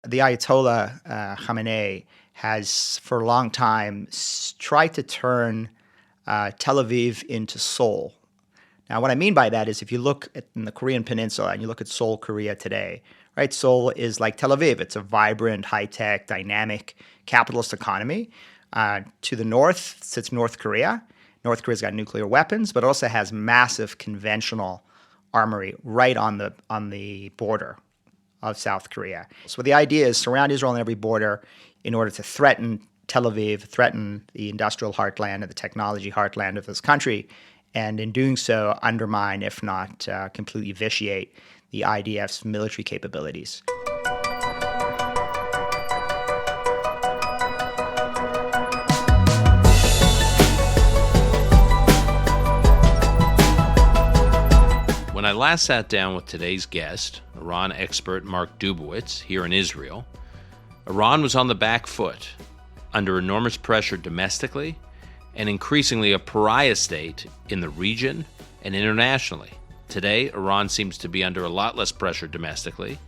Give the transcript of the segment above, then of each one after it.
the Ayatollah Khamenei has for a long time tried to turn Tel Aviv into Seoul. Now, what I mean by that is if you look in the Korean peninsula and you look at Seoul, Korea today, right? Seoul is like Tel Aviv. It's a vibrant, high-tech, dynamic capitalist economy. To the north sits North Korea. North Korea's got nuclear weapons, but also has massive conventional armory right on the border of South Korea. So the idea is surround Israel on every border in order to threaten Tel Aviv, threaten the industrial heartland and the technology heartland of this country, and in doing so undermine, if not completely vitiate, the IDF's military capabilities. When I last sat down with today's guest, Iran expert Mark Dubowitz, here in Israel, Iran was on the back foot, under enormous pressure domestically, and increasingly a pariah state in the region and internationally. Today, Iran seems to be under a lot less pressure domestically,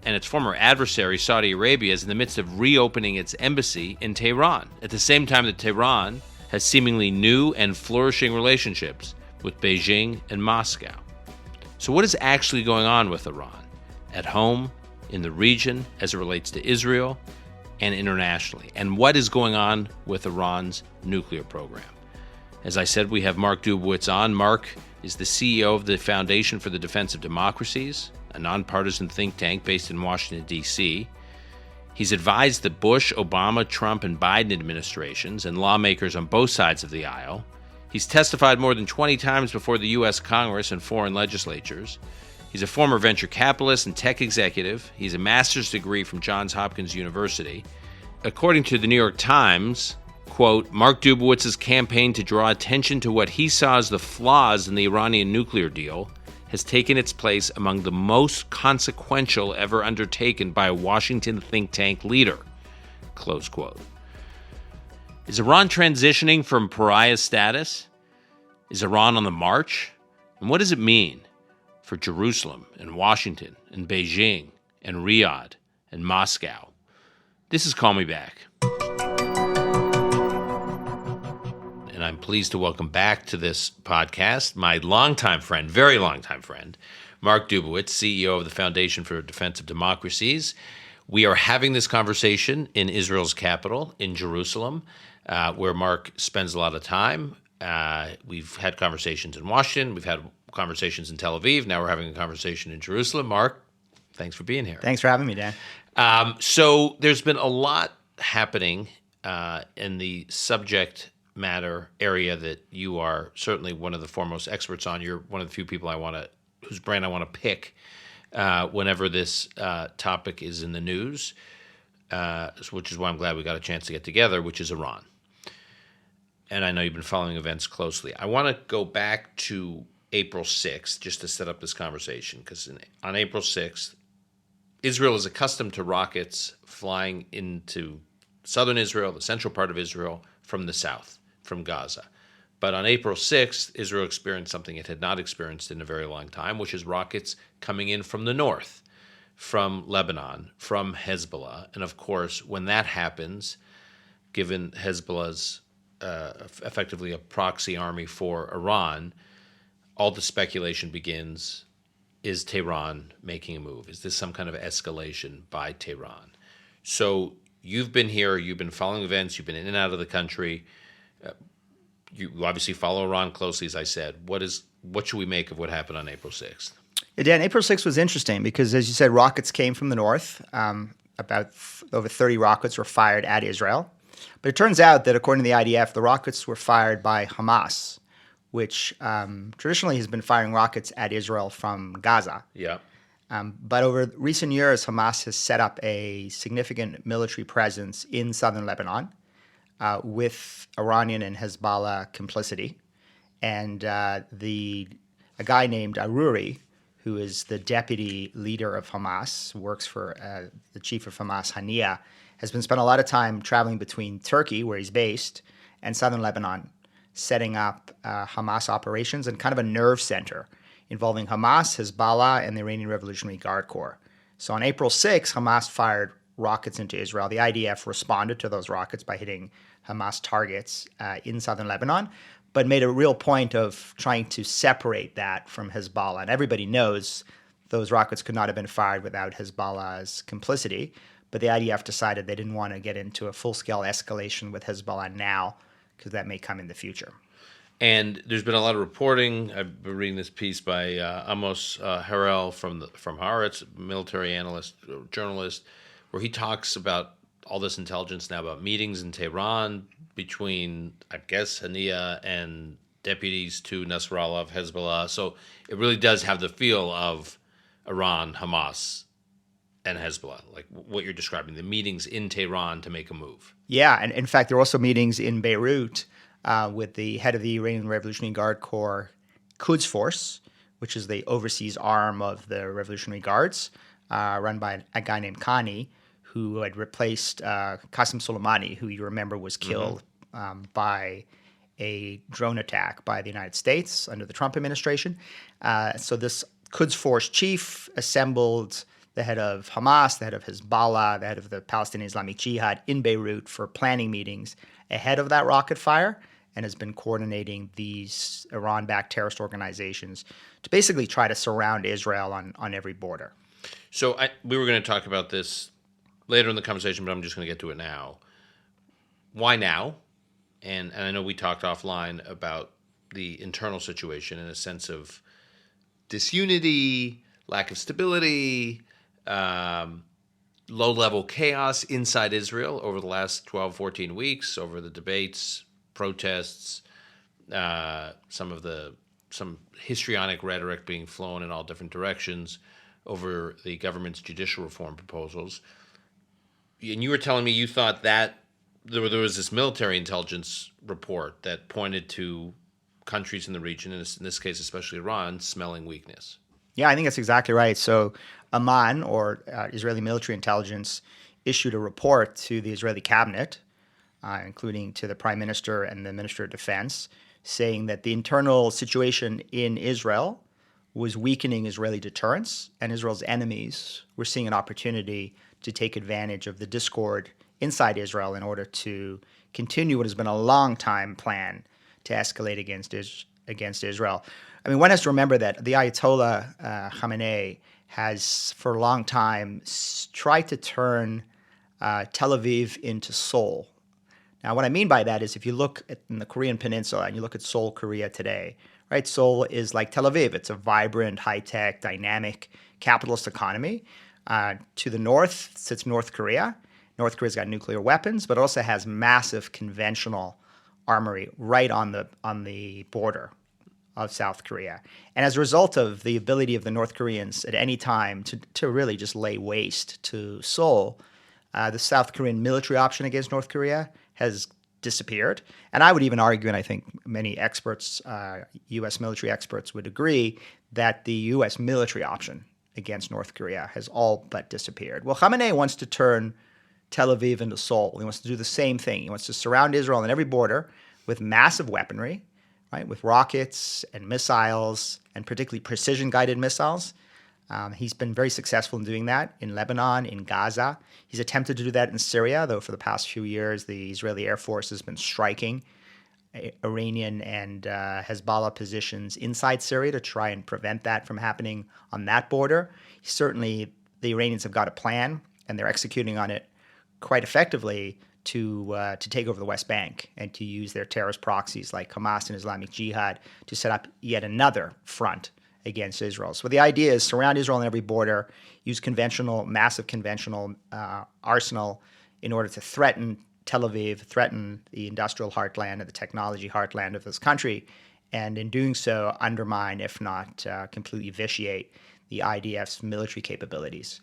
and its former adversary, Saudi Arabia, is in the midst of reopening its embassy in Tehran, at the same time that Tehran has seemingly new and flourishing relationships with Beijing and Moscow. So what is actually going on with Iran, at home, in the region, as it relates to Israel, and internationally? And what is going on with Iran's nuclear program? As I said, we have Mark Dubowitz on. Mark is the CEO of the Foundation for the Defense of Democracies, a nonpartisan think tank based in Washington, D.C. He's advised the Bush, Obama, Trump, and Biden administrations and lawmakers on both sides of the aisle. He's testified more than 20 times before the U.S. Congress and foreign legislatures. He's a former venture capitalist and tech executive. He's a master's degree from Johns Hopkins University. According to the New York Times, quote, Mark Dubowitz's campaign to draw attention to what he saw as the flaws in the Iranian nuclear deal has taken its place among the most consequential ever undertaken by a Washington think tank leader, close quote. Is Iran transitioning from pariah status? Is Iran on the march? And what does it mean for Jerusalem and Washington and Beijing and Riyadh and Moscow? This is Call Me Back. And I'm pleased to welcome back to this podcast my longtime friend, very longtime friend, Mark Dubowitz, CEO of the Foundation for Defense of Democracies. We are having this conversation in Israel's capital, in Jerusalem, where Mark spends a lot of time. We've had conversations in Washington. We've had conversations in Tel Aviv. Now we're having a conversation in Jerusalem. Mark, thanks for being here. Thanks for having me, Dan. So there's been a lot happening in the subject matter area that you are certainly one of the foremost experts on. You're one of the few people whose brain I want to pick whenever this topic is in the news, which is why I'm glad we got a chance to get together, which is Iran. And I know you've been following events closely. I want to go back to April 6th just to set up this conversation, because on April 6th, Israel is accustomed to rockets flying into southern Israel, the central part of Israel, from the south, from Gaza. But on April 6th, Israel experienced something it had not experienced in a very long time, which is rockets coming in from the north, from Lebanon, from Hezbollah. And of course, when that happens, given Hezbollah's effectively a proxy army for Iran, all the speculation begins, is Tehran making a move? Is this some kind of escalation by Tehran? So you've been here, you've been following events, you've been in and out of the country. You obviously follow Iran closely, as I said. What should we make of what happened on April 6th? Yeah, Dan, April 6th was interesting because, as you said, rockets came from the north. About over 30 rockets were fired at Israel. But it turns out that, according to the IDF, the rockets were fired by Hamas, which traditionally has been firing rockets at Israel from Gaza. Yeah. But over recent years, Hamas has set up a significant military presence in southern Lebanon with Iranian and Hezbollah complicity. And a guy named Aruri, who is the deputy leader of Hamas, works for the chief of Hamas, Hania, has been spent a lot of time traveling between Turkey, where he's based, and southern Lebanon, setting up Hamas operations and kind of a nerve center involving Hamas, Hezbollah, and the Iranian Revolutionary Guard Corps. So on April 6th, Hamas fired rockets into Israel. The IDF responded to those rockets by hitting Hamas targets in southern Lebanon, but made a real point of trying to separate that from Hezbollah. And everybody knows those rockets could not have been fired without Hezbollah's complicity. But the IDF decided they didn't want to get into a full-scale escalation with Hezbollah now, because that may come in the future. And there's been a lot of reporting. I've been reading this piece by Amos Harel from Haaretz, military analyst, journalist, where he talks about all this intelligence now about meetings in Tehran between, I guess, Haniya and deputies to Nasrallah of Hezbollah. So it really does have the feel of Iran, Hamas, and Hezbollah, like what you're describing, the meetings in Tehran to make a move. Yeah, and in fact, there were also meetings in Beirut with the head of the Iranian Revolutionary Guard Corps Quds Force, which is the overseas arm of the Revolutionary Guards, run by a guy named Khani, who had replaced Qasem Soleimani, who you remember was killed by a drone attack by the United States under the Trump administration. So this Quds Force chief assembled the head of Hamas, the head of Hezbollah, the head of the Palestinian Islamic Jihad in Beirut for planning meetings ahead of that rocket fire, and has been coordinating these Iran-backed terrorist organizations to basically try to surround Israel on every border. So we were going to talk about this later in the conversation, but I'm just going to get to it now. Why now? And I know we talked offline about the internal situation in a sense of disunity, lack of stability, low-level chaos inside Israel over the last 12, 14 weeks, over the debates, protests, some histrionic rhetoric being flown in all different directions over the government's judicial reform proposals. And you were telling me you thought that there was this military intelligence report that pointed to countries in the region, and in this case especially Iran, smelling weakness. Yeah, I think that's exactly right. So Amman, or Israeli military intelligence, issued a report to the Israeli cabinet, including to the prime minister and the minister of defense, saying that the internal situation in Israel was weakening Israeli deterrence, and Israel's enemies were seeing an opportunity to take advantage of the discord inside Israel in order to continue what has been a long time plan to escalate against Israel. I mean, one has to remember that the Ayatollah Khamenei has for a long time tried to turn Tel Aviv into Seoul. Now, what I mean by that is if you look in the Korean peninsula and you look at Seoul, Korea today, right? Seoul is like Tel Aviv. It's a vibrant, high-tech, dynamic capitalist economy. To the north sits North Korea. North Korea's got nuclear weapons, but also has massive conventional armory right on the border of South Korea. And as a result of the ability of the North Koreans at any time to really just lay waste to Seoul, the South Korean military option against North Korea has disappeared. And I would even argue, and I think many experts, U.S. military experts would agree, that the U.S. military option against North Korea has all but disappeared. Well, Khamenei wants to turn Tel Aviv into Seoul. He wants to do the same thing. He wants to surround Israel on every border with massive weaponry, right, with rockets and missiles, and particularly precision-guided missiles. He's been very successful in doing that in Lebanon, in Gaza. He's attempted to do that in Syria, though for the past few years, the Israeli Air Force has been striking Iranian and Hezbollah positions inside Syria to try and prevent that from happening on that border. Certainly, the Iranians have got a plan, and they're executing on it quite effectively to take over the West Bank and to use their terrorist proxies like Hamas and Islamic Jihad to set up yet another front against Israel. So the idea is surround Israel on every border, use massive conventional arsenal in order to threaten Tel Aviv, threaten the industrial heartland and the technology heartland of this country, and in doing so undermine, if not completely vitiate, the IDF's military capabilities.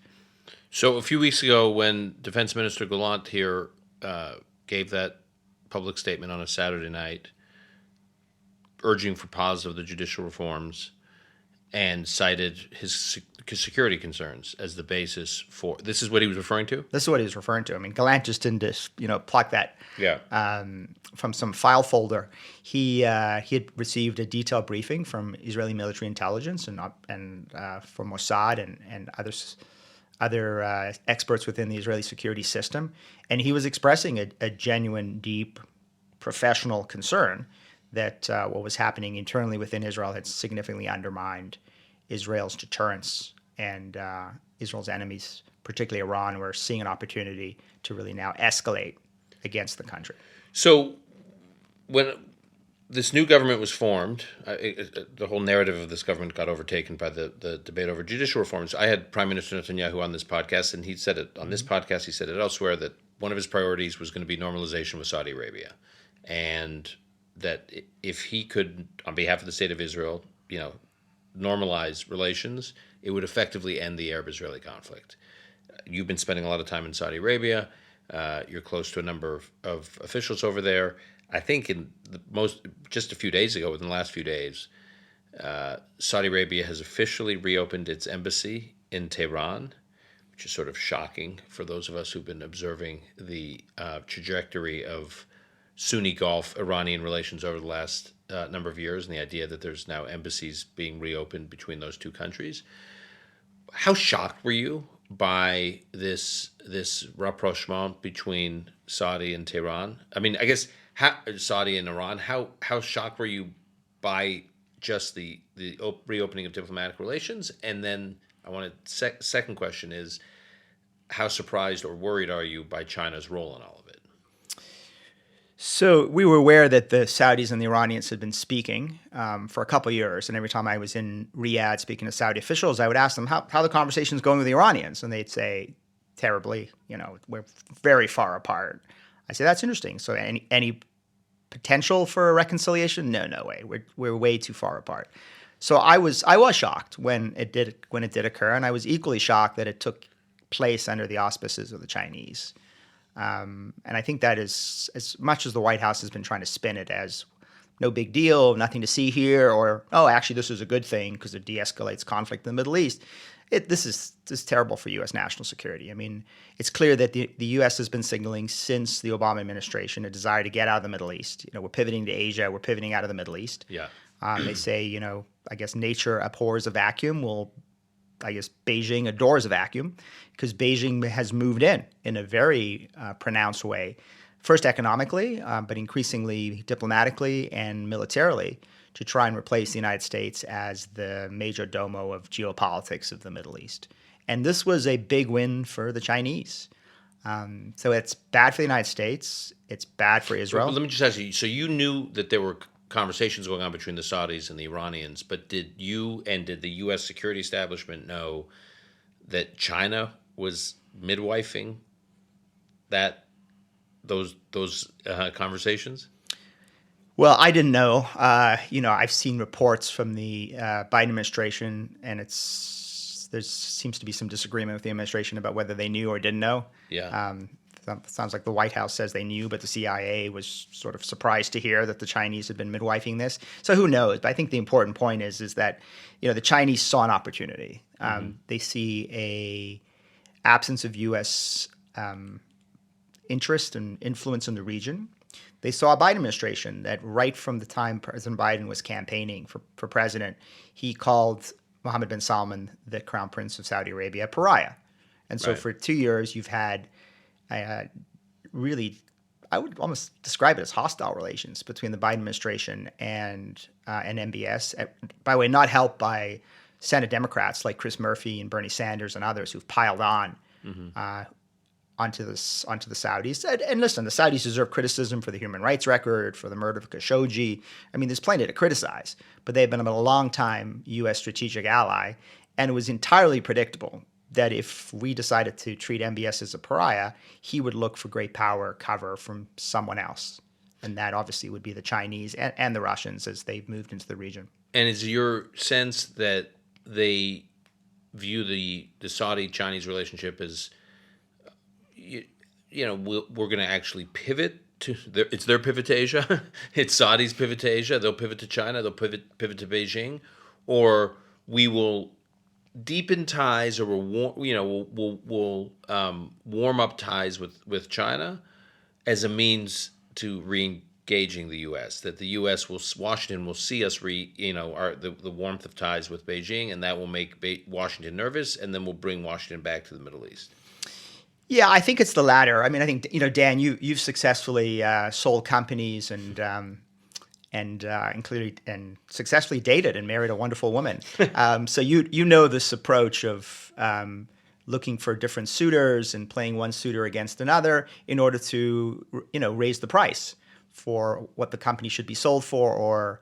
So a few weeks ago when Defense Minister Gallant here gave that public statement on a Saturday night, urging for pause of the judicial reforms, and cited his security concerns as the basis for. This is what he was referring to? This is what he was referring to. I mean, Gallant just didn't pluck that from some file folder. He had received a detailed briefing from Israeli military intelligence and from Mossad and other other experts within the Israeli security system, and he was expressing a genuine, deep, professional concern that what was happening internally within Israel had significantly undermined Israel's deterrence, and Israel's enemies, particularly Iran, were seeing an opportunity to really now escalate against the country. So when this new government was formed, the whole narrative of this government got overtaken by the debate over judicial reforms. I had Prime Minister Netanyahu on this podcast, and he said it on this podcast. He said it elsewhere that one of his priorities was going to be normalization with Saudi Arabia, and that if he could, on behalf of the state of Israel, normalize relations, it would effectively end the Arab-Israeli conflict. You've been spending a lot of time in Saudi Arabia. You're close to a number of officials over there. I think just a few days ago, within the last few days, Saudi Arabia has officially reopened its embassy in Tehran, which is sort of shocking for those of us who've been observing the trajectory of Sunni Gulf Iranian relations over the last number of years, and the idea that there's now embassies being reopened between those two countries. How shocked were you by this rapprochement between Saudi and Tehran? I mean, I guess Saudi and Iran. How shocked were you by just the reopening of diplomatic relations? And then I want to second question is, how surprised or worried are you by China's role in all of it? So we were aware that the Saudis and the Iranians had been speaking for a couple of years, and every time I was in Riyadh speaking to Saudi officials, I would ask them how the conversation's going with the Iranians, and they'd say, terribly, we're very far apart. I say, that's interesting. So any potential for a reconciliation? No way. We're way too far apart. So I was shocked when it did occur, and I was equally shocked that it took place under the auspices of the Chinese. And I think that is, as much as the White House has been trying to spin it as no big deal, nothing to see here, or, oh, actually this is a good thing because it de-escalates conflict in the Middle East. This is terrible for U.S. national security. I mean, it's clear that the U.S. has been signaling since the Obama administration a desire to get out of the Middle East. We're pivoting to Asia. We're pivoting out of the Middle East. Yeah. They say, I guess nature abhors a vacuum. Well, I guess Beijing adores a vacuum because Beijing has moved in a very pronounced way, first economically, but increasingly diplomatically and militarily, to try and replace the United States as the major domo of geopolitics of the Middle East. And this was a big win for the Chinese. So it's bad for the United States. It's bad for Israel. Well, let me just ask you, so you knew that there were conversations going on between the Saudis and the Iranians, but did the U.S. security establishment know that China was midwifing those conversations? Well, I didn't know. I've seen reports from the Biden administration, and there seems to be some disagreement with the administration about whether they knew or didn't know. Yeah. Sounds like the White House says they knew, but the CIA was sort of surprised to hear that the Chinese had been midwifing this. So who knows? But I think the important point is that the Chinese saw an opportunity. They see a absence of U.S. Interest and influence in the region. They saw a Biden administration that right from the time President Biden was campaigning for president, he called Mohammed bin Salman, the Crown Prince of Saudi Arabia, a pariah. And so for 2 years, you've had really, I would almost describe it as hostile relations between the Biden administration and MBS. By the way, not helped by Senate Democrats like Chris Murphy and Bernie Sanders and others who've piled on onto the Saudis. And listen, the Saudis deserve criticism for the human rights record, for the murder of Khashoggi. I mean, there's plenty to criticize, but they've been a long time U.S. strategic ally, and it was entirely predictable that if we decided to treat MBS as a pariah, he would look for great power cover from someone else. And that obviously would be the Chinese and the Russians as they've moved into the region. And is your sense that they view the Saudi-Chinese relationship as, we're going to actually pivot to it's their pivot to Asia, it's Saudi's pivot to Asia, they'll pivot to China, they'll pivot to Beijing, or we will deepen ties, or we'll warm up ties with China as a means to reengage disengaging the U.S. That the U.S. Washington will see us the warmth of ties with Beijing, and that will make Washington nervous, and then we'll bring Washington back to the Middle East. Yeah, I think it's the latter. I mean, I think Dan, you've successfully sold companies and included and successfully dated and married a wonderful woman. So you know this approach of looking for different suitors and playing one suitor against another in order to raise the price for what the company should be sold for, or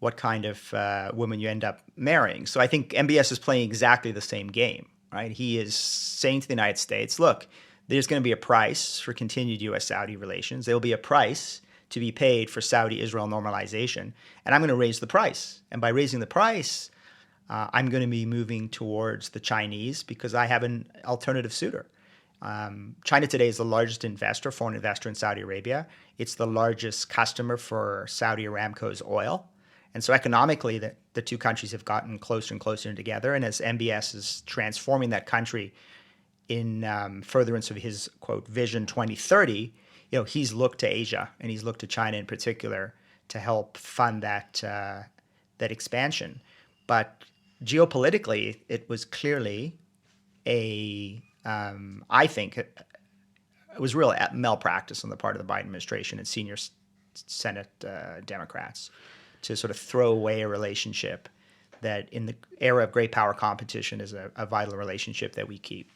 what kind of woman you end up marrying. So I think MBS is playing exactly the same game, right? He is saying to the United States, look, there's going to be a price for continued U.S.-Saudi relations. There will be a price to be paid for Saudi-Israel normalization, and I'm going to raise the price. And by raising the price, I'm going to be moving towards the Chinese because I have an alternative suitor. China today is the largest foreign investor in Saudi Arabia. It's the largest customer for Saudi Aramco's oil. And so economically, the two countries have gotten closer and closer together. And as MBS is transforming that country in furtherance of his, quote, Vision 2030, he's looked to Asia and he's looked to China in particular to help fund that expansion. But geopolitically, it was clearly I think it was real malpractice on the part of the Biden administration and senior Senate Democrats to sort of throw away a relationship that in the era of great power competition is a vital relationship that we keep.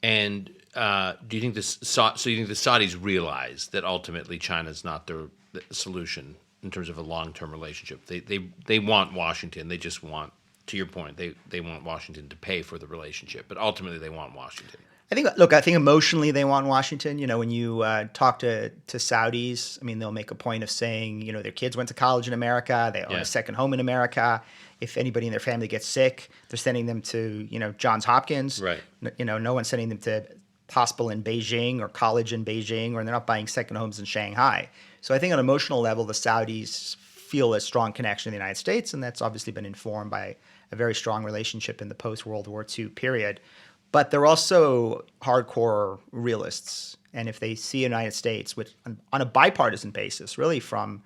And do you think the Saudis realize that ultimately China's not the solution in terms of a long-term relationship? They want Washington. They just want, to your point, they want Washington to pay for the relationship, but ultimately they want Washington. I think emotionally they want Washington. When you talk to Saudis, I mean, they'll make a point of saying, their kids went to college in America, they own a second home in America. If anybody in their family gets sick, they're sending them to, Johns Hopkins. Right. No one's sending them to hospital in Beijing or college in Beijing, or they're not buying second homes in Shanghai. So I think on an emotional level, the Saudis feel a strong connection to the United States, and that's obviously been informed by a very strong relationship in the post-World War II period. But they're also hardcore realists. And if they see the United States on a bipartisan basis, really from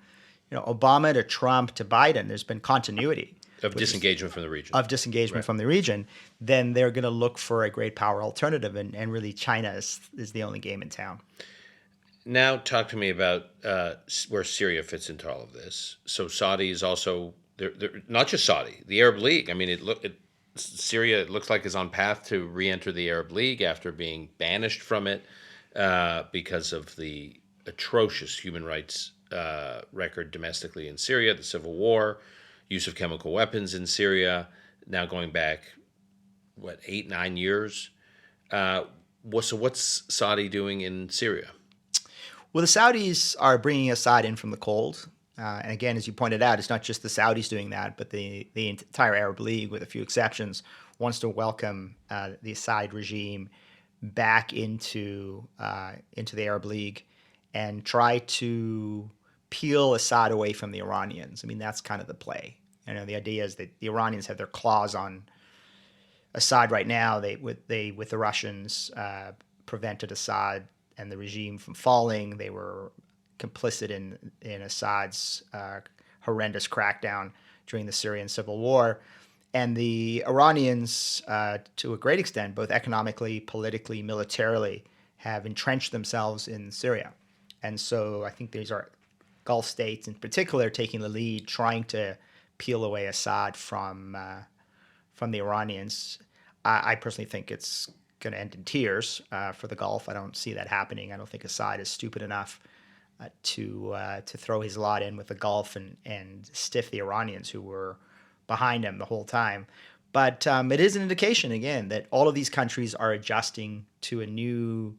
Obama to Trump to Biden, there's been continuity. Of disengagement from the region. From the region, then they're going to look for a great power alternative. And really China is the only game in town. Now talk to me about where Syria fits into all of this. So Saudi is also, they're not just Saudi, the Arab League. I mean, Syria, it looks like, is on path to re-enter the Arab League after being banished from it because of the atrocious human rights record domestically in Syria, the civil war, use of chemical weapons in Syria, now going back, 8-9 years? So what's Saudi doing in Syria? Well, the Saudis are bringing Assad in from the cold. And again, as you pointed out, it's not just the Saudis doing that, but the entire Arab League, with a few exceptions, wants to welcome the Assad regime back into the Arab League and try to peel Assad away from the Iranians. I mean, that's kind of the play. The idea is that the Iranians have their claws on Assad right now. With the Russians prevented Assad and the regime from falling. They were complicit in Assad's horrendous crackdown during the Syrian civil war. And the Iranians, to a great extent, both economically, politically, militarily, have entrenched themselves in Syria. And so I think these are Gulf states in particular taking the lead, trying to peel away Assad from the Iranians. I personally think it's going to end in tears for the Gulf. I don't see that happening. I don't think Assad is stupid enough to throw his lot in with the Gulf and stiff the Iranians who were behind him the whole time. But it is an indication, again, that all of these countries are adjusting to a new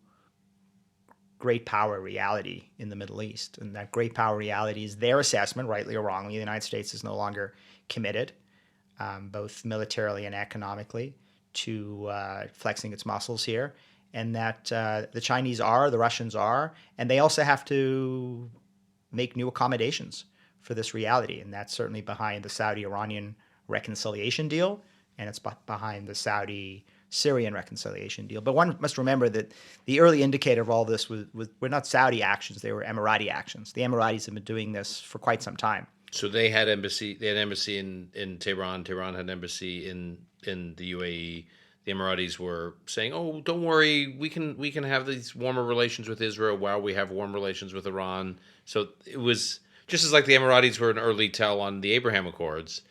great power reality in the Middle East. And that great power reality is their assessment, rightly or wrongly. The United States is no longer committed, both militarily and economically, to flexing its muscles here. And that the Chinese are, the Russians are, and they also have to make new accommodations for this reality. And that's certainly behind the Saudi-Iranian reconciliation deal, and it's behind the Saudi Syrian reconciliation deal. But one must remember that the early indicator of all this were not Saudi actions; they were Emirati actions. The Emiratis have been doing this for quite some time. So they had embassy. They had embassy in Tehran. Tehran had an embassy in the UAE. The Emiratis were saying, "Oh, don't worry, we can have these warmer relations with Israel while we have warm relations with Iran." So it was just as like the Emiratis were an early tell on the Abraham Accords.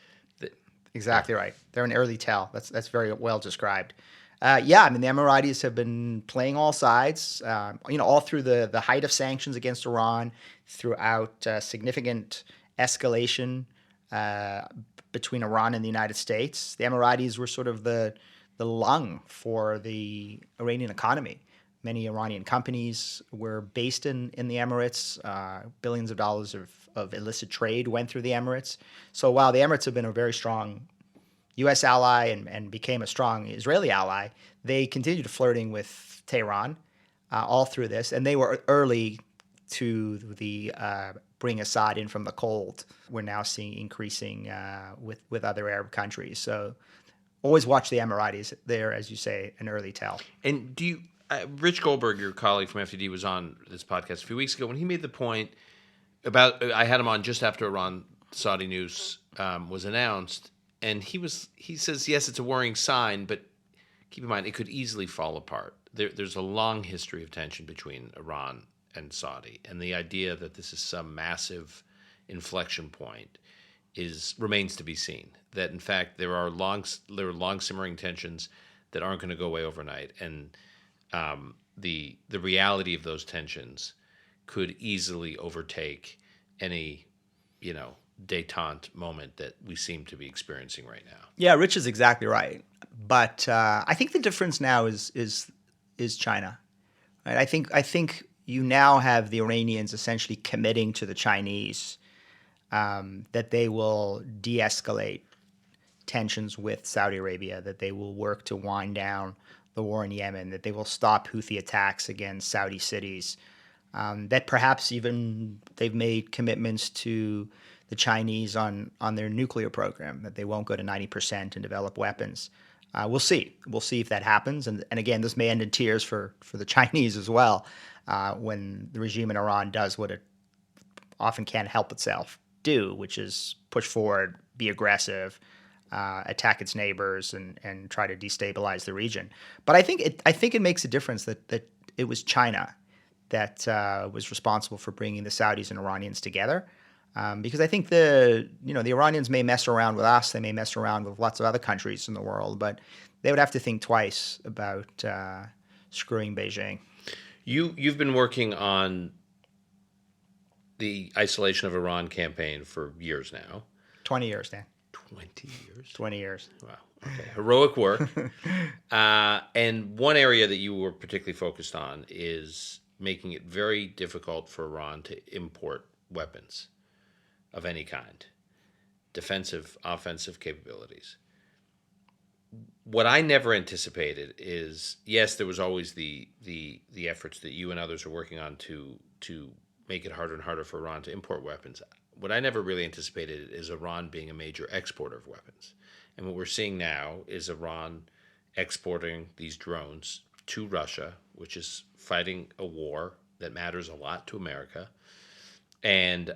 Exactly right. They're an early tell. That's very well described. Yeah, I mean the Emiratis have been playing all sides. All through the height of sanctions against Iran, throughout significant escalation between Iran and the United States. The Emiratis were sort of the lung for the Iranian economy. Many Iranian companies were based in the Emirates. Billions of dollars of illicit trade went through the Emirates. So while the Emirates have been a very strong U.S. ally and became a strong Israeli ally, they continued flirting with Tehran all through this. And they were early to the bring Assad in from the cold. We're now seeing increasing with other Arab countries. So always watch the Emiratis. They're, as you say, an early tell. And do you, Rich Goldberg, your colleague from FDD, was on this podcast a few weeks ago when he made the point about, I had him on just after Iran Saudi news was announced, and he says, yes, it's a worrying sign, but keep in mind, it could easily fall apart. There's a long history of tension between Iran and Saudi, and the idea that this is some massive inflection point remains to be seen. That in fact there are long simmering tensions that aren't going to go away overnight, and the reality of those tensions could easily overtake any détente moment that we seem to be experiencing right now. Yeah, Rich is exactly right, but I think the difference now is China. Right? I think you now have the Iranians essentially committing to the Chinese that they will de-escalate tensions with Saudi Arabia, that they will work to wind down the war in Yemen, that they will stop Houthi attacks against Saudi cities, that perhaps even they've made commitments to the Chinese on their nuclear program, that they won't go to 90% and develop weapons. We'll see. We'll see if that happens. And again, this may end in tears for the Chinese as well, when the regime in Iran does what it often can't help itself do, which is push forward, be aggressive, attack its neighbors, and try to destabilize the region. But I think it makes a difference that it was China that was responsible for bringing the Saudis and Iranians together. Because I think the Iranians may mess around with us, they may mess around with lots of other countries in the world, but they would have to think twice about screwing Beijing. You've been working on the isolation of Iran campaign for years now. 20 years, Dan. 20 years? 20 years. Wow. Okay. Heroic work. And one area that you were particularly focused on is making it very difficult for Iran to import weapons of any kind, defensive, offensive capabilities. What I never anticipated is, yes, there was always the efforts that you and others are working on to make it harder and harder for Iran to import weapons. What I never really anticipated is Iran being a major exporter of weapons. And what we're seeing now is Iran exporting these drones to Russia, which is fighting a war that matters a lot to America. And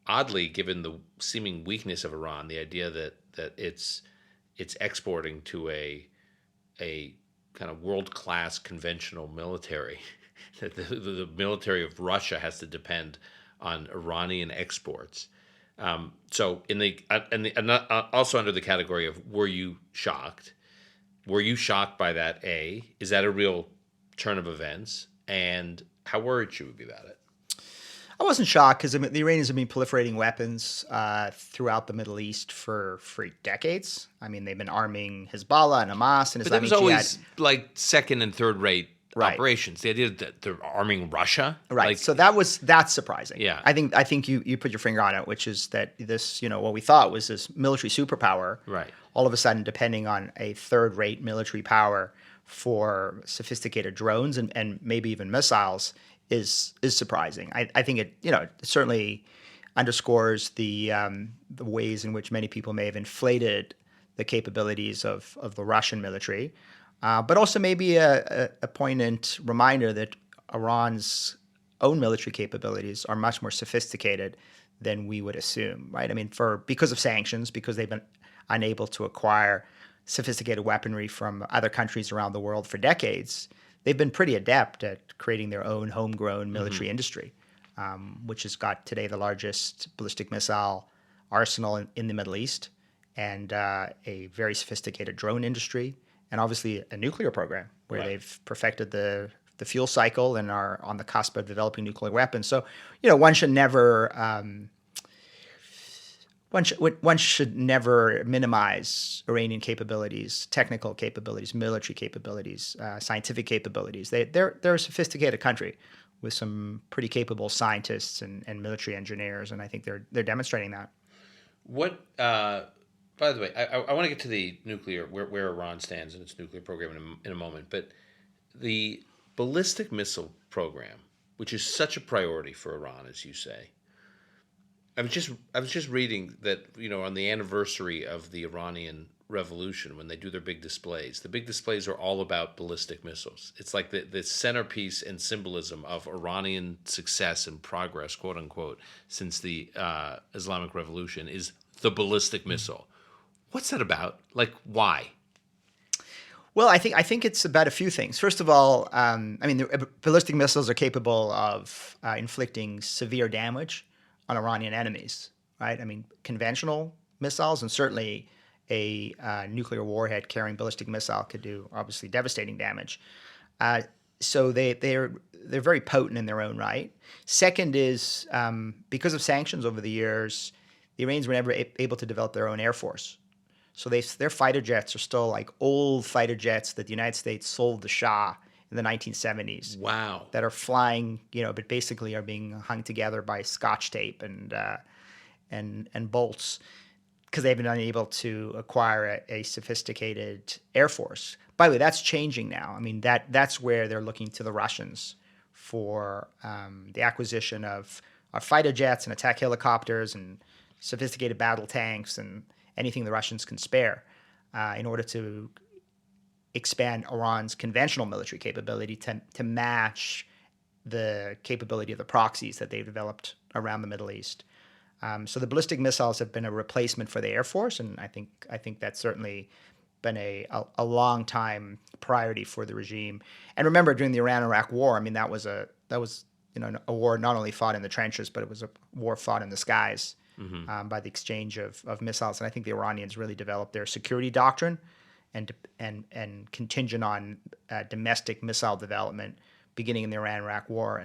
oddly, given the seeming weakness of Iran, the idea that it's exporting to a kind of world-class conventional military, that the military of Russia has to depend on Iranian exports. So also under the category of, were you shocked? Were you shocked by that? Is that a real turn of events? And how worried should we be about it? I wasn't shocked because the Iranians have been proliferating weapons throughout the Middle East for decades. I mean, they've been arming Hezbollah and Hamas and Islamic Jihad. But there was always like second and third rate operations. The idea that they're arming Russia, right? So that's surprising. Yeah, I think you put your finger on it, which is that this what we thought was this military superpower, right? All of a sudden, depending on a third rate military power for sophisticated drones and maybe even missiles is surprising. I think it certainly underscores the ways in which many people may have inflated the capabilities of the Russian military, but also maybe a poignant reminder that Iran's own military capabilities are much more sophisticated than we would assume, right? I mean, because of sanctions, because they've been unable to acquire sophisticated weaponry from other countries around the world for decades, they've been pretty adept at creating their own homegrown military industry, which has got today the largest ballistic missile arsenal in the Middle East, and a very sophisticated drone industry, and obviously a nuclear program where they've perfected the fuel cycle and are on the cusp of developing nuclear weapons. So, one should never one should never minimize Iranian capabilities, technical capabilities, military capabilities, scientific capabilities. They're a sophisticated country with some pretty capable scientists and military engineers, and I think they're demonstrating that. What? By the way, I want to get to the nuclear where Iran stands in its nuclear program in a moment, but the ballistic missile program, which is such a priority for Iran, as you say. I was just reading that, on the anniversary of the Iranian Revolution, when they do their big displays, the big displays are all about ballistic missiles. It's like the centerpiece and symbolism of Iranian success and progress, quote unquote, since the Islamic Revolution is the ballistic missile. What's that about? Like, why? Well, I think it's about a few things. First of all, the ballistic missiles are capable of inflicting severe damage on Iranian enemies, right? I mean, conventional missiles, and certainly a nuclear warhead carrying ballistic missile could do obviously devastating damage. So they're very potent in their own right. Second is because of sanctions over the years, the Iranians were never able to develop their own air force. So their fighter jets are still like old fighter jets that the United States sold the Shah in the 1970s. Wow. That are flying, but basically are being hung together by Scotch tape and bolts because they've been unable to acquire a sophisticated air force. By the way, that's changing now. I mean, that's where they're looking to the Russians for the acquisition of fighter jets and attack helicopters and sophisticated battle tanks and anything the Russians can spare in order to expand Iran's conventional military capability to match the capability of the proxies that they've developed around the Middle East. So the ballistic missiles have been a replacement for the Air Force, and I think that's certainly been a long time priority for the regime. And remember, during the Iran-Iraq War, I mean, that was a war not only fought in the trenches, but it was a war fought in the skies by the exchange of missiles. And I think the Iranians really developed their security doctrine and contingent on domestic missile development beginning in the Iran-Iraq War.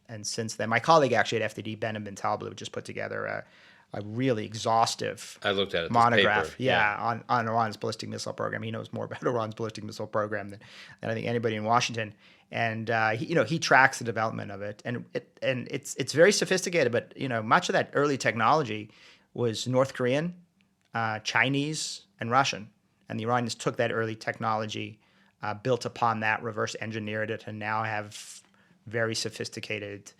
And since then, my colleague actually at FDD, Ben bin Talbot, just put together a really exhaustive monograph on Iran's ballistic missile program. He knows more about Iran's ballistic missile program than I think anybody in Washington. And he tracks the development of it, and it's very sophisticated. But much of that early technology was North Korean, Chinese, and Russian. And the Iranians took that early technology, built upon that, reverse engineered it, and now have very sophisticated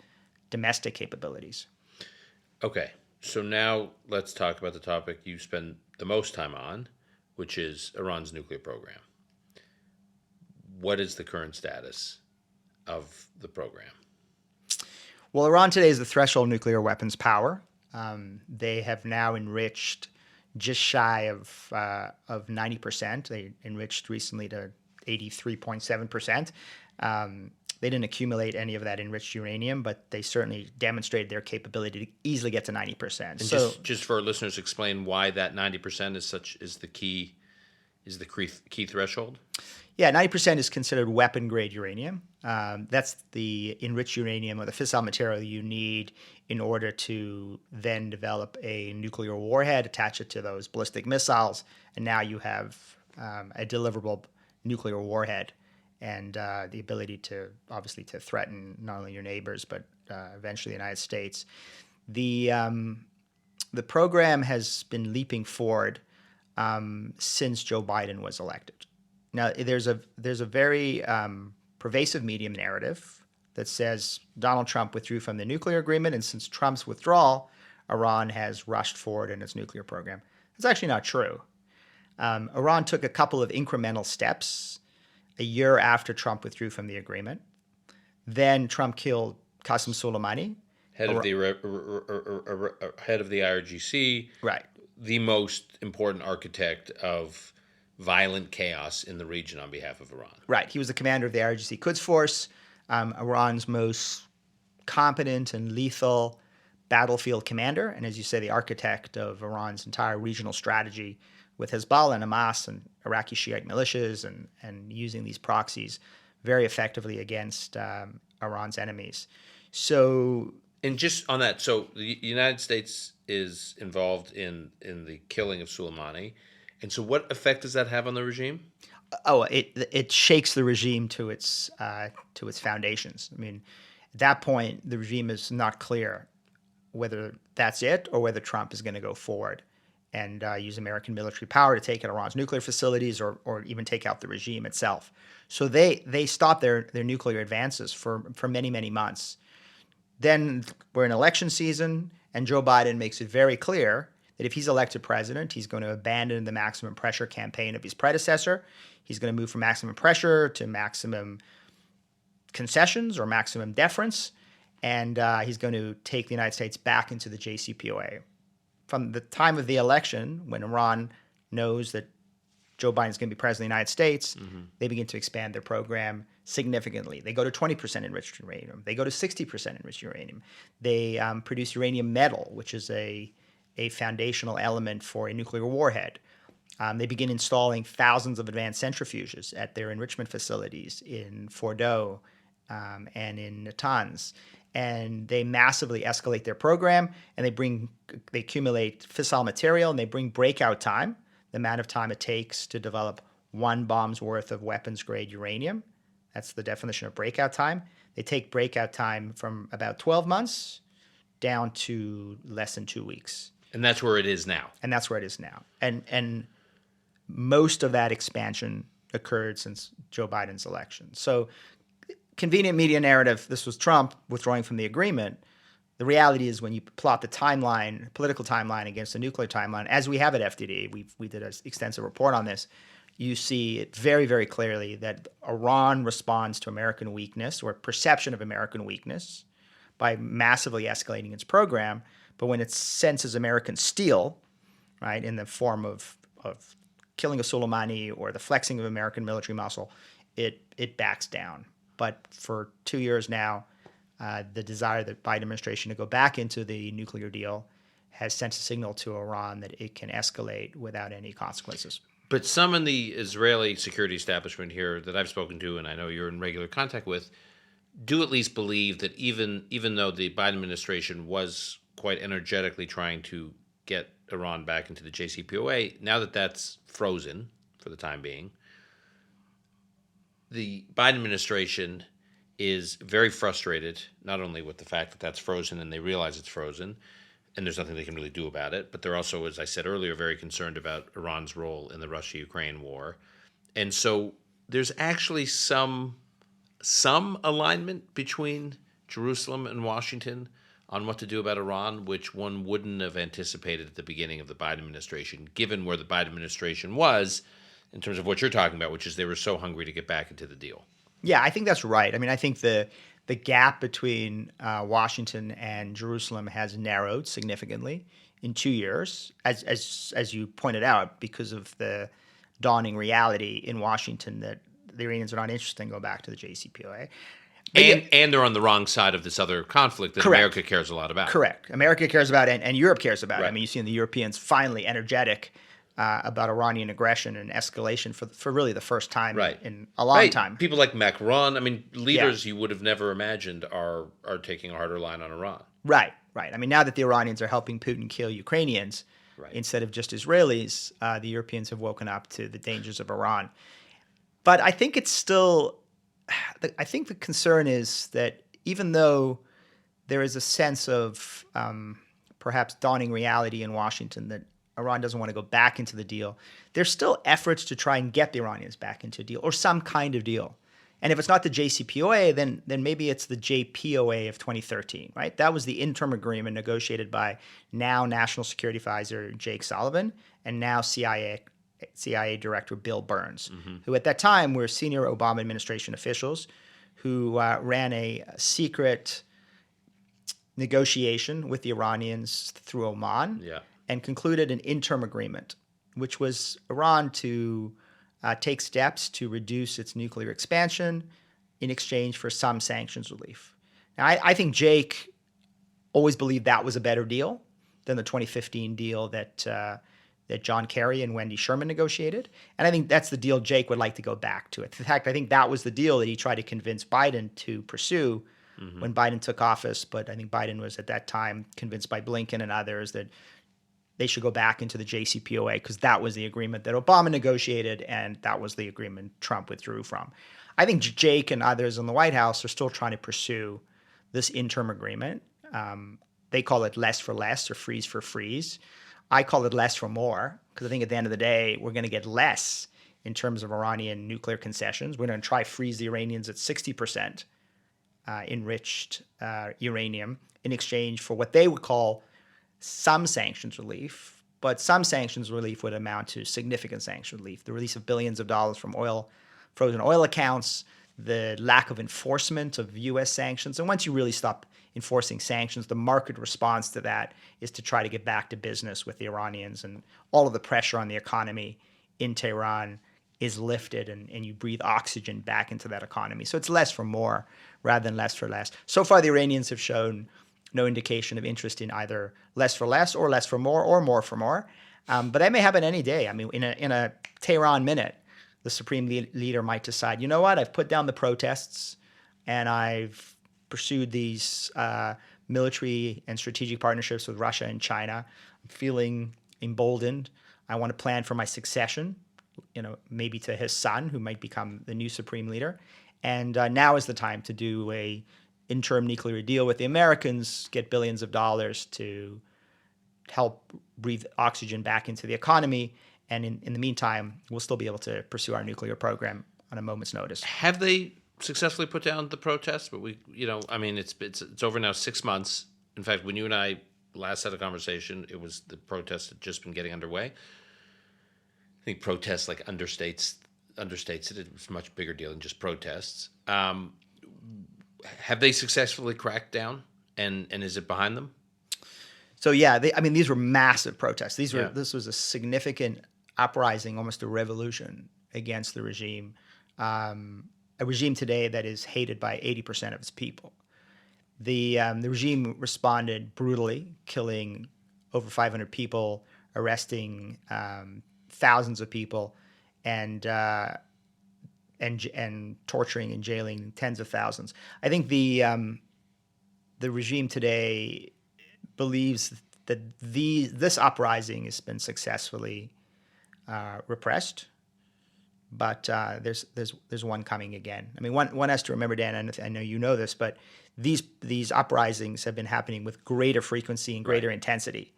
domestic capabilities. Okay, so now let's talk about the topic you spend the most time on, which is Iran's nuclear program. What is the current status of the program? Well, Iran today is the threshold nuclear weapons power. They have now enriched just shy of 90%. They enriched recently to 83.7%. They didn't accumulate any of that enriched uranium, but they certainly demonstrated their capability to easily get to 90%. And so, just for our listeners, explain why that 90% is the key threshold. Yeah, 90% is considered weapon-grade uranium. That's the enriched uranium or the fissile material you need in order to then develop a nuclear warhead, attach it to those ballistic missiles, and now you have a deliverable nuclear warhead and the ability to obviously to threaten not only your neighbors but eventually the United States. The program has been leaping forward since Joe Biden was elected. Now, there's a very pervasive media narrative that says Donald Trump withdrew from the nuclear agreement, and since Trump's withdrawal, Iran has rushed forward in its nuclear program. That's actually not true. Iran took a couple of incremental steps a year after Trump withdrew from the agreement. Then Trump killed Qasem Soleimani, head of the IRGC, right? The most important architect of violent chaos in the region on behalf of Iran. Right. He was the commander of the IRGC Quds Force, Iran's most competent and lethal battlefield commander, and as you say, the architect of Iran's entire regional strategy with Hezbollah and Hamas and Iraqi Shiite militias and using these proxies very effectively against Iran's enemies. So, and just on that, so the United States is involved in the killing of Soleimani, and so what effect does that have on the regime? It shakes the regime to its foundations. I mean, at that point, the regime is not clear whether that's it or whether Trump is going to go forward and use American military power to take out Iran's nuclear facilities or even take out the regime itself. So they stopped their nuclear advances for many, many months. Then we're in election season, and Joe Biden makes it very clear that if he's elected president, he's going to abandon the maximum pressure campaign of his predecessor. He's going to move from maximum pressure to maximum concessions or maximum deference, and he's going to take the United States back into the JCPOA. From the time of the election, when Iran knows that Joe Biden's going to be president of the United States, they begin to expand their program significantly. They go to 20% enriched uranium. They go to 60% enriched uranium. They produce uranium metal, which is a foundational element for a nuclear warhead. They begin installing thousands of advanced centrifuges at their enrichment facilities in Fordow and in Natanz. And they massively escalate their program, and they accumulate fissile material, and they bring breakout time, the amount of time it takes to develop one bomb's worth of weapons-grade uranium. That's the definition of breakout time. They take breakout time from about 12 months down to less than 2 weeks. And that's where it is now. And most of that expansion occurred since Joe Biden's election. So convenient media narrative, this was Trump withdrawing from the agreement. The reality is when you plot the timeline, political timeline against the nuclear timeline, as we have at FDD, we did an extensive report on this, you see it very, very clearly that Iran responds to American weakness or perception of American weakness by massively escalating its program. But when it senses American steel, right, in the form of killing of Soleimani or the flexing of American military muscle, it backs down. But for 2 years now, the desire of the Biden administration to go back into the nuclear deal has sent a signal to Iran that it can escalate without any consequences. But some in the Israeli security establishment here that I've spoken to, and I know you're in regular contact with, do at least believe that even though the Biden administration was quite energetically trying to get Iran back into the JCPOA, now that that's frozen for the time being, the Biden administration is very frustrated, not only with the fact that that's frozen and they realize it's frozen, and there's nothing they can really do about it, but they're also, as I said earlier, very concerned about Iran's role in the Russia-Ukraine war. And so there's actually some alignment between Jerusalem and Washington on what to do about Iran, which one wouldn't have anticipated at the beginning of the Biden administration, given where the Biden administration was in terms of what you're talking about, which is they were so hungry to get back into the deal. Yeah, I think that's right. I mean, I think the gap between Washington and Jerusalem has narrowed significantly in 2 years, as you pointed out, because of the dawning reality in Washington that the Iranians are not interested in going back to the JCPOA. And they're on the wrong side of this other conflict that Correct. America cares a lot about. Correct. America cares about it, and Europe cares about it. Right. I mean, you see the Europeans finally energetic about Iranian aggression and escalation for really the first time in a long time. People like Macron, I mean, leaders you would have never imagined are taking a harder line on Iran. Right. I mean, now that the Iranians are helping Putin kill Ukrainians instead of just Israelis, the Europeans have woken up to the dangers of Iran. But I think it's still – I think the concern is that even though there is a sense of perhaps dawning reality in Washington that Iran doesn't want to go back into the deal, there's still efforts to try and get the Iranians back into a deal or some kind of deal. And if it's not the JCPOA, then maybe it's the JPOA of 2013, right? That was the interim agreement negotiated by now National Security Advisor Jake Sullivan and now CIA CIA Director Bill Burns, who at that time were senior Obama administration officials who ran a secret negotiation with the Iranians through Oman and concluded an interim agreement, which was Iran to take steps to reduce its nuclear expansion in exchange for some sanctions relief. Now, I think Jake always believed that was a better deal than the 2015 deal that John Kerry and Wendy Sherman negotiated. And I think that's the deal Jake would like to go back to. In fact, I think that was the deal that he tried to convince Biden to pursue when Biden took office. But I think Biden was at that time convinced by Blinken and others that they should go back into the JCPOA because that was the agreement that Obama negotiated and that was the agreement Trump withdrew from. I think Jake and others in the White House are still trying to pursue this interim agreement. They call it less for less or freeze for freeze. I call it less for more because I think at the end of the day, we're going to get less in terms of Iranian nuclear concessions. We're going to try freeze the Iranians at 60% enriched uranium in exchange for what they would call some sanctions relief. But some sanctions relief would amount to significant sanctions relief, the release of billions of dollars from frozen oil accounts, the lack of enforcement of U.S. sanctions. And once you really stop enforcing sanctions, the market response to that is to try to get back to business with the Iranians, and all of the pressure on the economy in Tehran is lifted, and you breathe oxygen back into that economy. So it's less for more rather than less for less. So far, the Iranians have shown no indication of interest in either less for less for more or more for more. But that may happen any day. I mean, in a Tehran minute, the supreme leader might decide, you know what, I've put down the protests and I've pursued these military and strategic partnerships with Russia and China. I'm feeling emboldened. I want to plan for my succession, maybe to his son, who might become the new supreme leader. And now is the time to do a interim nuclear deal with the Americans, get billions of dollars to help breathe oxygen back into the economy. And in the meantime, we'll still be able to pursue our nuclear program on a moment's notice. Have they successfully put down the protests? But it's over now 6 months. In fact, when you and I last had a conversation, it was the protests had just been getting underway. I think protests understates it. It was a much bigger deal than just protests. Have they successfully cracked down, and is it behind them? So yeah, these were massive protests. This was a significant uprising, almost a revolution against the regime. A regime today that is hated by 80% of its people. The regime responded brutally, killing over 500 people, arresting thousands of people, and torturing and jailing tens of thousands. I think the regime today believes that this uprising has been successfully repressed, but there's one coming again. I mean, one has to remember, Dan, and I know you know this, but these uprisings have been happening with greater frequency and greater intensity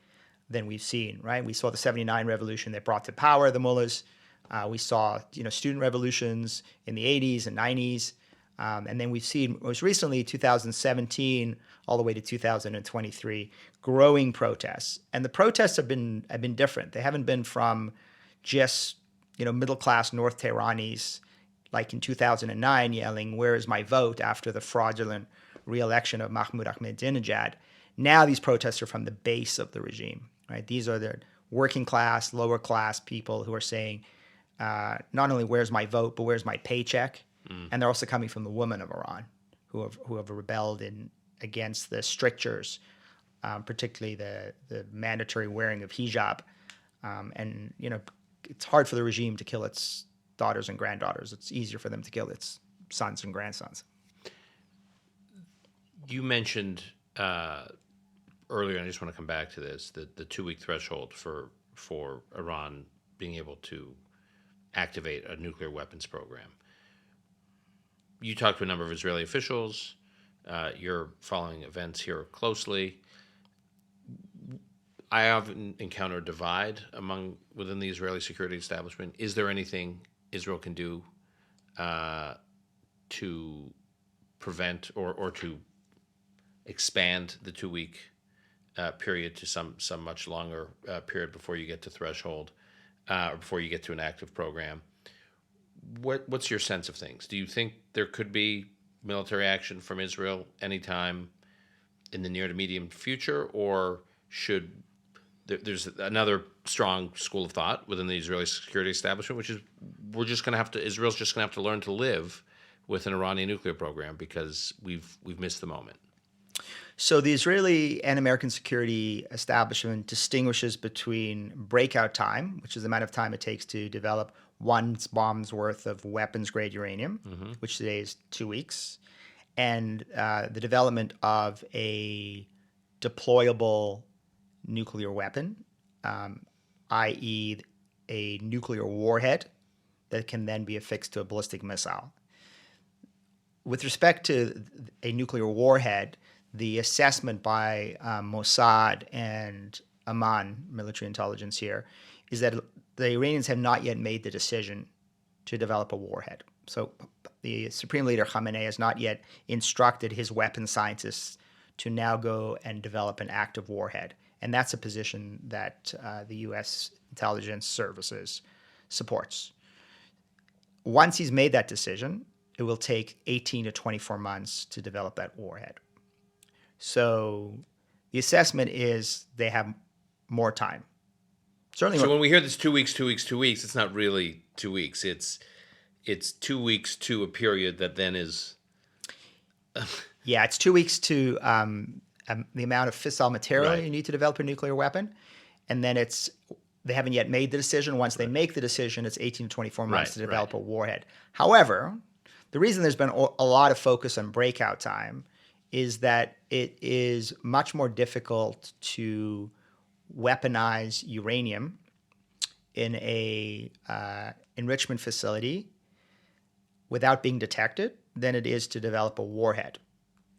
than we've seen. Right? We saw the '79 revolution that brought to power the mullahs. We saw student revolutions in the 80s and 90s. And then we've seen most recently 2017 all the way to 2023 growing protests. And the protests have been different. They haven't been from just middle class North Tehranis like in 2009 yelling, "Where is my vote?" after the fraudulent re-election of Mahmoud Ahmadinejad. Now these protests are from the base of the regime. Right? These are the working class, lower class people who are saying, not only where's my vote, but where's my paycheck? And they're also coming from the women of Iran who have rebelled against the strictures, particularly the mandatory wearing of hijab. And it's hard for the regime to kill its daughters and granddaughters. It's easier for them to kill its sons and grandsons. You mentioned earlier, and I just want to come back to this, the 2-week threshold for Iran being able to activate a nuclear weapons program. You talked to a number of Israeli officials. You're following events here closely. I haven't encountered a divide within the Israeli security establishment. Is there anything Israel can do to prevent or to expand the 2-week period to some much longer period before you get to threshold? before you get to an active program. What's your sense of things? Do you think there could be military action from Israel anytime in the near to medium future, or should there's another strong school of thought within the Israeli security establishment, which is Israel's just going to have to learn to live with an Iranian nuclear program because we've missed the moment. So the Israeli and American security establishment distinguishes between breakout time, which is the amount of time it takes to develop one bomb's worth of weapons-grade uranium, which today is 2 weeks, and the development of a deployable nuclear weapon, i.e. a nuclear warhead that can then be affixed to a ballistic missile. With respect to a nuclear warhead, the assessment by Mossad and Amman, military intelligence here, is that the Iranians have not yet made the decision to develop a warhead. So the Supreme Leader Khamenei has not yet instructed his weapons scientists to now go and develop an active warhead. And that's a position that the U.S. intelligence services supports. Once he's made that decision, it will take 18 to 24 months to develop that warhead. So the assessment is they have more time. Certainly. So when we hear this 2 weeks, 2 weeks, 2 weeks, it's not really 2 weeks. It's 2 weeks to a period that then is. Yeah, it's 2 weeks to the amount of fissile material you need to develop a nuclear weapon, and then they haven't yet made the decision. Once they make the decision, it's 18 to 24 months to develop a warhead. However, the reason there's been a lot of focus on breakout time is that it is much more difficult to weaponize uranium in a enrichment facility without being detected than it is to develop a warhead.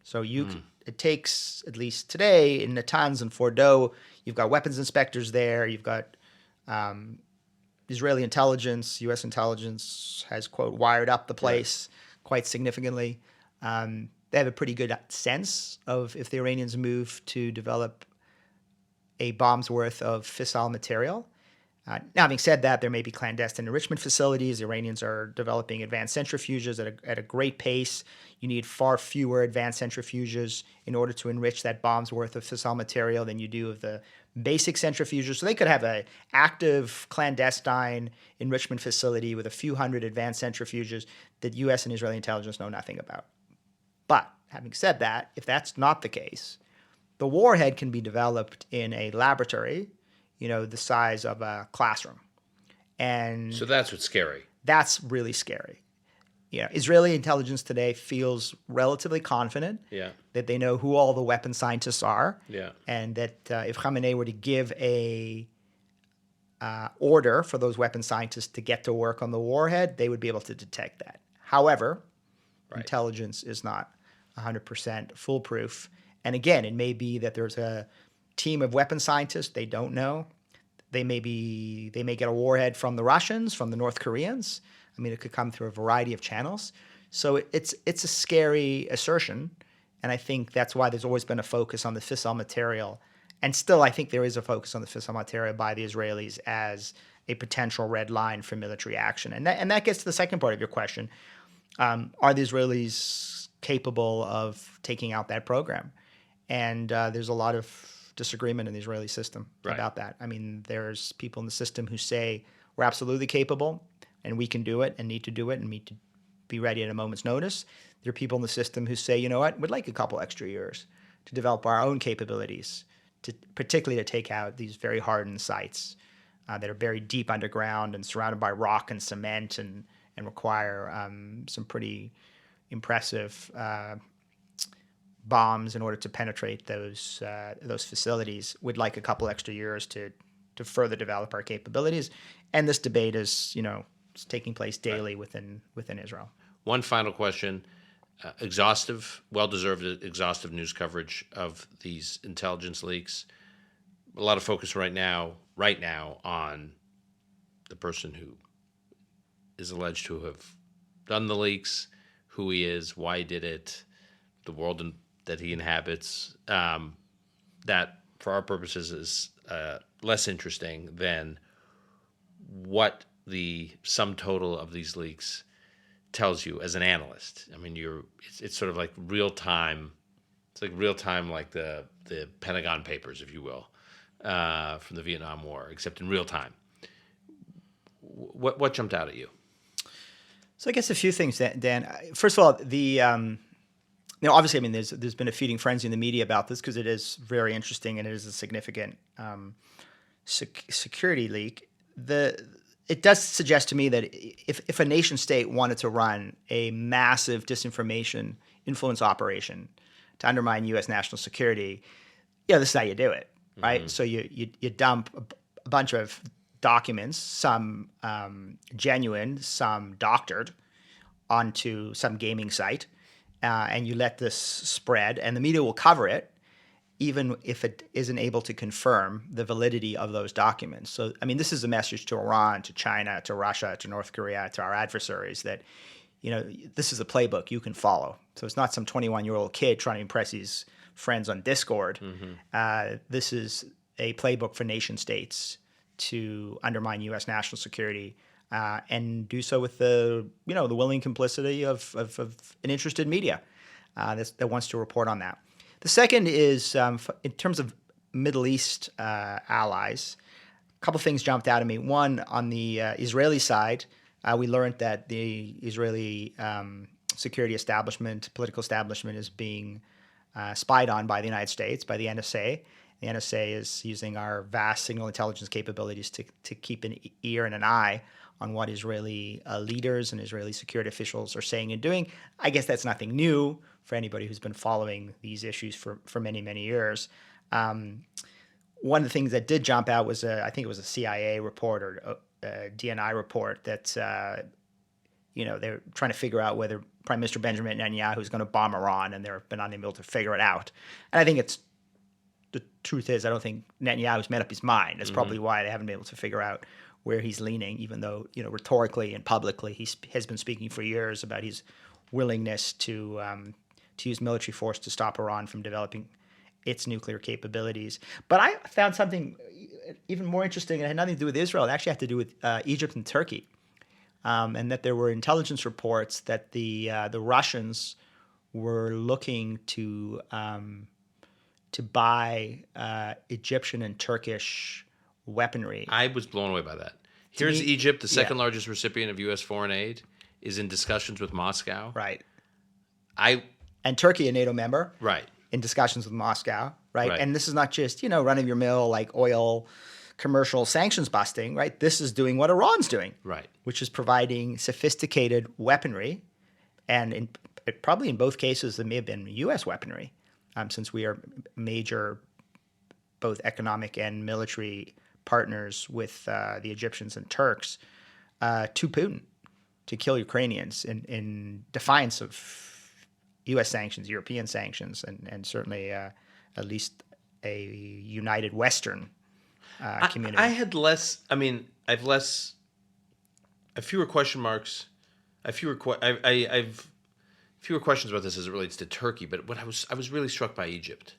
So it takes, at least today, in Natanz and Fordow, you've got weapons inspectors there, you've got Israeli intelligence, U.S. intelligence has, quote, wired up the place quite significantly. They have a pretty good sense of if the Iranians move to develop a bomb's worth of fissile material. Now, having said that, there may be clandestine enrichment facilities. The Iranians are developing advanced centrifuges at a great pace. You need far fewer advanced centrifuges in order to enrich that bomb's worth of fissile material than you do of the basic centrifuges. So they could have an active clandestine enrichment facility with a few hundred advanced centrifuges that U.S. and Israeli intelligence know nothing about. But having said that, if that's not the case, the warhead can be developed in a laboratory, the size of a classroom. And so that's what's scary. That's really scary. Israeli intelligence today feels relatively confident that they know who all the weapons scientists are, and that if Khamenei were to give a order for those weapons scientists to get to work on the warhead, they would be able to detect that. However, intelligence is not 100% foolproof. And again, it may be that there's a team of weapons scientists they don't know. They may get a warhead from the Russians, from the North Koreans. I mean, it could come through a variety of channels. So it's a scary assertion, and I think that's why there's always been a focus on the fissile material. And still, I think there is a focus on the fissile material by the Israelis as a potential red line for military action. And that gets to the second part of your question. Are the Israelis capable of taking out that program? And there's a lot of disagreement in the Israeli system about that. I mean, there's people in the system who say we're absolutely capable and we can do it and need to do it and need to be ready at a moment's notice. There are people in the system who say, you know what, we'd like a couple extra years to develop our own capabilities, particularly to take out these very hardened sites that are buried deep underground and surrounded by rock and cement and require some pretty impressive bombs in order to penetrate those facilities. We'd like a couple extra years to further develop our capabilities. And this debate is, it's taking place daily within Israel. One final question. Exhaustive, well-deserved exhaustive news coverage of these intelligence leaks. A lot of focus right now on the person who is alleged to have done the leaks, who he is, why he did it, the world that he inhabits. That, for our purposes, is less interesting than what the sum total of these leaks tells you as an analyst. I mean, it's sort of like real time. It's like real time, like the Pentagon Papers, if you will, from the Vietnam War, except in real time. What jumped out at you? So I guess a few things, Dan. First of all, obviously, I mean, there's been a feeding frenzy in the media about this because it is very interesting and it is a significant security leak. It does suggest to me that if a nation state wanted to run a massive disinformation influence operation to undermine U.S. national security, this is how you do it, right? Mm-hmm. So you dump a bunch of documents, some genuine, some doctored, onto some gaming site, and you let this spread, and the media will cover it, even if it isn't able to confirm the validity of those documents. So, I mean, this is a message to Iran, to China, to Russia, to North Korea, to our adversaries that, this is a playbook you can follow. So it's not some 21-year-old kid trying to impress his friends on Discord. Mm-hmm. This is a playbook for nation states to undermine U.S. national security and do so with the willing complicity of an interested media that wants to report on that. The second is in terms of Middle East allies, a couple things jumped out at me. One, on the Israeli side, we learned that the Israeli security establishment, political establishment, is being spied on by the United States, by the NSA. The NSA is using our vast signal intelligence capabilities to keep an ear and an eye on what Israeli leaders and Israeli security officials are saying and doing. I guess that's nothing new for anybody who's been following these issues for many, many years. One of the things that did jump out was, I think it was a CIA report or a DNI report that, they're trying to figure out whether Prime Minister Benjamin Netanyahu is going to bomb Iran, and they've been unable to figure it out. And I think the truth is, I don't think Netanyahu's made up his mind. That's probably why they haven't been able to figure out where he's leaning, even though, rhetorically and publicly he has been speaking for years about his willingness to use military force to stop Iran from developing its nuclear capabilities. But I found something even more interesting. It had nothing to do with Israel. It actually had to do with Egypt and Turkey, and that there were intelligence reports that the Russians were looking to buy Egyptian and Turkish weaponry. I was blown away by that. Here's Egypt, the second largest recipient of U.S. foreign aid, is in discussions with Moscow. Right. And Turkey, a NATO member. Right. In discussions with Moscow. Right. And this is not just, run-of-your-mill, like oil commercial sanctions busting, right? This is doing what Iran's doing. Right. Which is providing sophisticated weaponry. And probably in both cases, there may have been U.S. weaponry, since we are major both economic and military partners with the Egyptians and Turks, to Putin to kill Ukrainians in defiance of U.S. sanctions, European sanctions, and certainly at least a united Western community. I have fewer question marks. I've fewer questions about this as it relates to Turkey, but I was really struck by Egypt,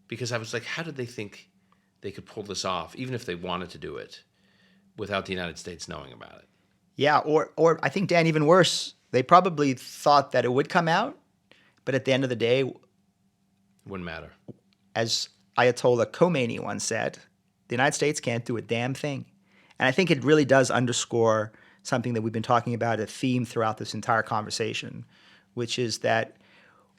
because I was like, how did they think they could pull this off, even if they wanted to do it, without the United States knowing about it? Yeah, or I think, Dan, even worse, they probably thought that it would come out, but at the end of the day, wouldn't matter. As Ayatollah Khomeini once said, the United States can't do a damn thing. And I think it really does underscore something that we've been talking about, a theme throughout this entire conversation, which is that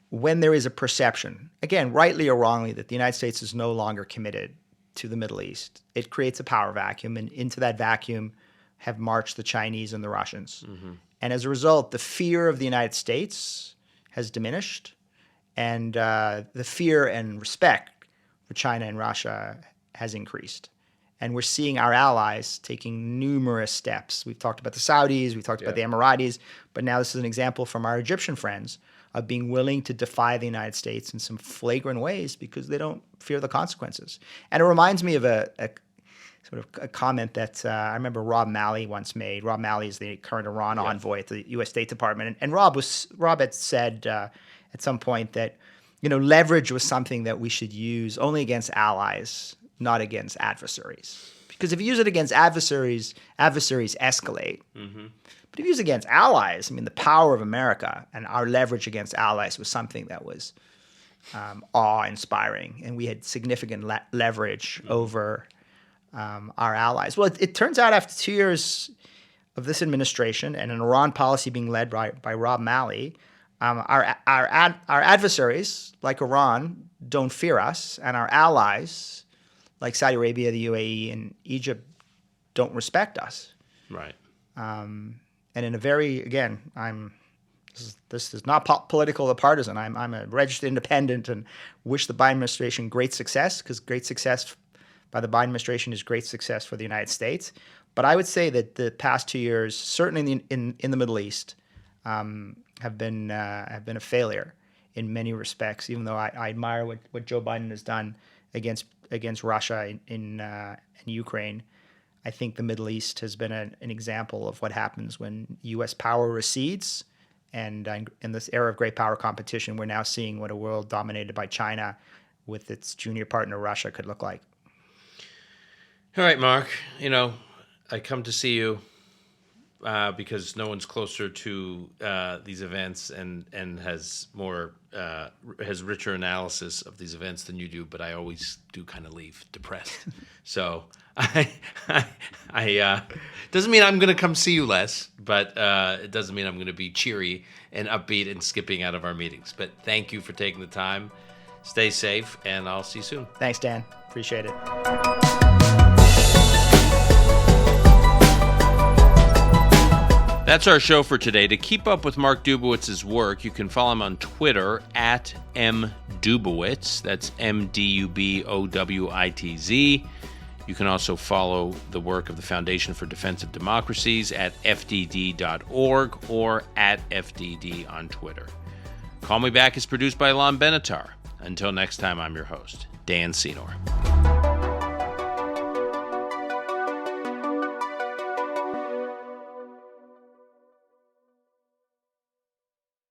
when there is a perception, again, rightly or wrongly, that the United States is no longer committed to the Middle East, it creates a power vacuum, and into that vacuum have marched the Chinese and the Russians. Mm-hmm. And as a result, the fear of the United States has diminished, and the fear and respect for China and Russia has increased. And we're seeing our allies taking numerous steps. We've talked about the Saudis, we've talked about the Emiratis, but now this is an example from our Egyptian friends of being willing to defy the United States in some flagrant ways because they don't fear the consequences. And it reminds me of a sort of a comment that I remember Rob Malley once made. Rob Malley is the current Iran envoy at the U.S. State Department. And Rob had said at some point that, leverage was something that we should use only against allies, not against adversaries. Because if you use it against adversaries escalate. Mm-hmm. But if you use it against allies, I mean, the power of America and our leverage against allies was something that was awe-inspiring, and we had significant leverage over our allies. Well, it turns out after 2 years of this administration and an Iran policy being led by Rob Malley, our adversaries, like Iran, don't fear us, and our allies, like Saudi Arabia, the UAE, and Egypt, don't respect us. Right. And in a very, again, this is not political or partisan. I'm a registered independent and wish the Biden administration great success, because great success by the Biden administration is great success for the United States. But I would say that the past 2 years, certainly in the Middle East, have been a failure in many respects. Even though I admire what Joe Biden has done against Russia in Ukraine, I think the Middle East has been an example of what happens when U.S. power recedes. And in this era of great power competition, we're now seeing what a world dominated by China with its junior partner Russia could look like. All right, Mark. I come to see you because no one's closer to these events and has richer analysis of these events than you do. But I always do kind of leave depressed. So I doesn't mean I'm going to come see you less, but it doesn't mean I'm going to be cheery and upbeat and skipping out of our meetings. But thank you for taking the time. Stay safe, and I'll see you soon. Thanks, Dan. Appreciate it. That's our show for today. To keep up with Mark Dubowitz's work, you can follow him on Twitter at @mdubowitz. That's MDUBOWITZ. You can also follow the work of the Foundation for Defense of Democracies at fdd.org or at FDD on Twitter. Call Me Back is produced by Alon Benatar. Until next time, I'm your host, Dan Senor.